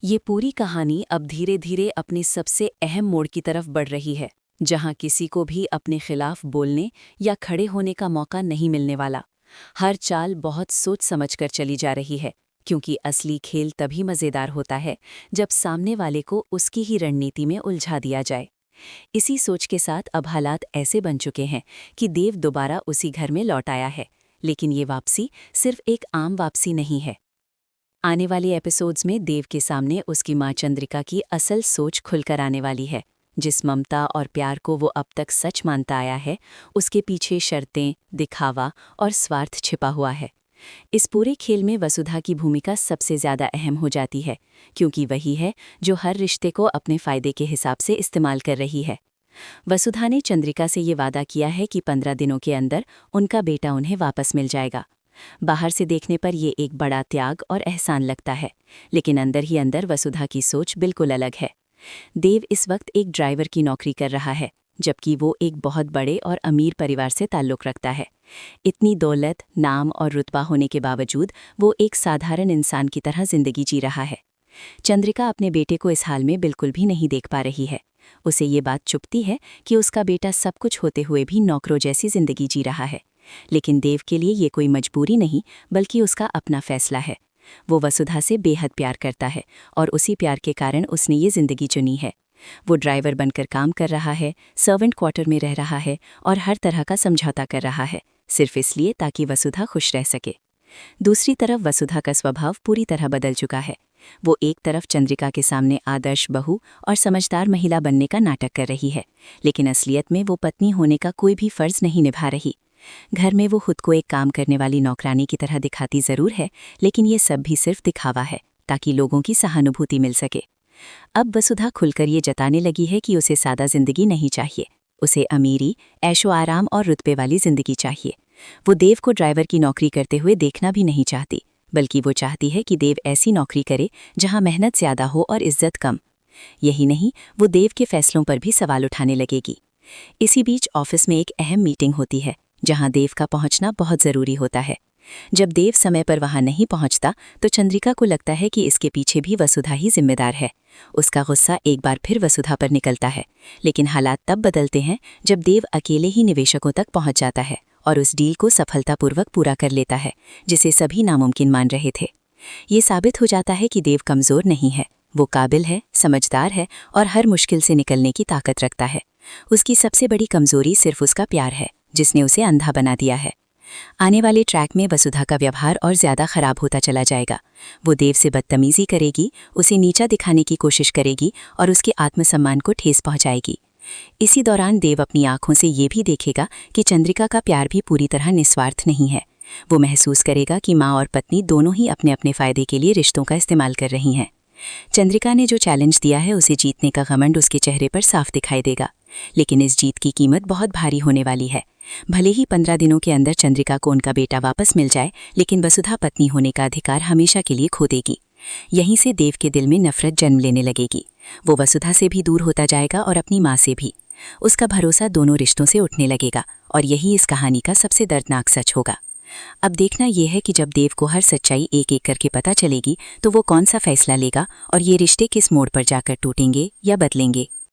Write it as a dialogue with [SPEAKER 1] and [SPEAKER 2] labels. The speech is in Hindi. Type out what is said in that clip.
[SPEAKER 1] ये पूरी कहानी अब धीरे धीरे अपनी सबसे अहम मोड़ की तरफ बढ़ रही है, जहां किसी को भी अपने खिलाफ बोलने या खड़े होने का मौका नहीं मिलने वाला। हर चाल बहुत सोच समझकर चली जा रही है, क्योंकि असली खेल तभी मज़ेदार होता है जब सामने वाले को उसकी ही रणनीति में उलझा दिया जाए। इसी सोच के साथ अब हालात ऐसे बन चुके हैं कि देव दोबारा उसी घर में लौट आया है, लेकिन ये वापसी सिर्फ एक आम वापसी नहीं है। आने वाले एपिसोड्स में देव के सामने उसकी माँ चंद्रिका की असल सोच खुलकर आने वाली है। जिस ममता और प्यार को वो अब तक सच मानता आया है, उसके पीछे शर्तें, दिखावा और स्वार्थ छिपा हुआ है। इस पूरे खेल में वसुधा की भूमिका सबसे ज़्यादा अहम हो जाती है, क्योंकि वही है जो हर रिश्ते को अपने फ़ायदे के हिसाब से इस्तेमाल कर रही है। वसुधा ने चंद्रिका से ये वादा किया है कि 15 दिनों के अंदर उनका बेटा उन्हें वापस मिल जाएगा। बाहर से देखने पर यह एक बड़ा त्याग और एहसान लगता है, लेकिन अंदर ही अंदर वसुधा की सोच बिल्कुल अलग है। देव इस वक्त एक ड्राइवर की नौकरी कर रहा है, जबकि वो एक बहुत बड़े और अमीर परिवार से ताल्लुक़ रखता है। इतनी दौलत, नाम और रुतबा होने के बावजूद वो एक साधारण इंसान की तरह जिंदगी जी रहा है। चंद्रिका अपने बेटे को इस हाल में बिल्कुल भी नहीं देख पा रही है। उसे ये बात चुभती है कि उसका बेटा सब कुछ होते हुए भी नौकरों जैसी जिंदगी जी रहा है। लेकिन देव के लिए ये कोई मजबूरी नहीं, बल्कि उसका अपना फैसला है। वो वसुधा से बेहद प्यार करता है और उसी प्यार के कारण उसने ये जिंदगी चुनी है। वो ड्राइवर बनकर काम कर रहा है, सर्वेंट क्वार्टर में रह रहा है और हर तरह का समझौता कर रहा है, सिर्फ इसलिए ताकि वसुधा खुश रह सके। दूसरी तरफ वसुधा का स्वभाव पूरी तरह बदल चुका है। वो एक तरफ चंद्रिका के सामने आदर्श बहू और समझदार महिला बनने का नाटक कर रही है, लेकिन असलियत में वो पत्नी होने का कोई भी फर्ज नहीं निभा रही। घर में वो खुद को एक काम करने वाली नौकरानी की तरह दिखाती जरूर है, लेकिन ये सब भी सिर्फ दिखावा है, ताकि लोगों की सहानुभूति मिल सके। अब वसुधा खुलकर ये जताने लगी है कि उसे सादा जिंदगी नहीं चाहिए। उसे अमीरी, ऐशो आराम और रुतबे वाली जिंदगी चाहिए। वो देव को ड्राइवर की नौकरी करते हुए देखना भी नहीं चाहती, बल्कि वो चाहती है कि देव ऐसी नौकरी करे जहां मेहनत ज़्यादा हो और इज्जत कम। यही नहीं, वो देव के फैसलों पर भी सवाल उठाने लगेगी। इसी बीच ऑफिस में एक अहम मीटिंग होती है, जहां देव का पहुंचना बहुत ज़रूरी होता है। जब देव समय पर वहां नहीं पहुंचता, तो चंद्रिका को लगता है कि इसके पीछे भी वसुधा ही जिम्मेदार है। उसका गुस्सा एक बार फिर वसुधा पर निकलता है, लेकिन हालात तब बदलते हैं जब देव अकेले ही निवेशकों तक पहुंच जाता है और उस डील को सफलतापूर्वक पूरा कर लेता है, जिसे सभी नामुमकिन मान रहे थे। ये साबित हो जाता है कि देव कमज़ोर नहीं है, वो काबिल है, समझदार है और हर मुश्किल से निकलने की ताकत रखता है। उसकी सबसे बड़ी कमज़ोरी सिर्फ उसका प्यार है, जिसने उसे अंधा बना दिया है। आने वाले ट्रैक में वसुधा का व्यवहार और ज़्यादा खराब होता चला जाएगा। वो देव से बदतमीज़ी करेगी, उसे नीचा दिखाने की कोशिश करेगी और उसके आत्मसम्मान को ठेस पहुंचाएगी। इसी दौरान देव अपनी आंखों से ये भी देखेगा कि चंद्रिका का प्यार भी पूरी तरह निस्वार्थ नहीं है। वो महसूस करेगा कि माँ और पत्नी दोनों ही अपने अपने फ़ायदे के लिए रिश्तों का इस्तेमाल कर रही हैं। चंद्रिका ने जो चैलेंज दिया है, उसे जीतने का घमंड उसके चेहरे पर साफ दिखाई देगा, लेकिन इस जीत की कीमत बहुत भारी होने वाली है। भले ही 15 दिनों के अंदर चंद्रिका को उनका बेटा वापस मिल जाए, लेकिन वसुधा पत्नी होने का अधिकार हमेशा के लिए खो देगी। यहीं से देव के दिल में नफरत जन्म लेने लगेगी। वो वसुधा से भी दूर होता जाएगा और अपनी माँ से भी। उसका भरोसा दोनों रिश्तों से उठने लगेगा, और यही इस कहानी का सबसे दर्दनाक सच होगा। अब देखना यह है कि जब देव को हर सच्चाई एक एक करके पता चलेगी, तो वो कौन सा फैसला लेगा और ये रिश्ते किस मोड़ पर जाकर टूटेंगे या बदलेंगे।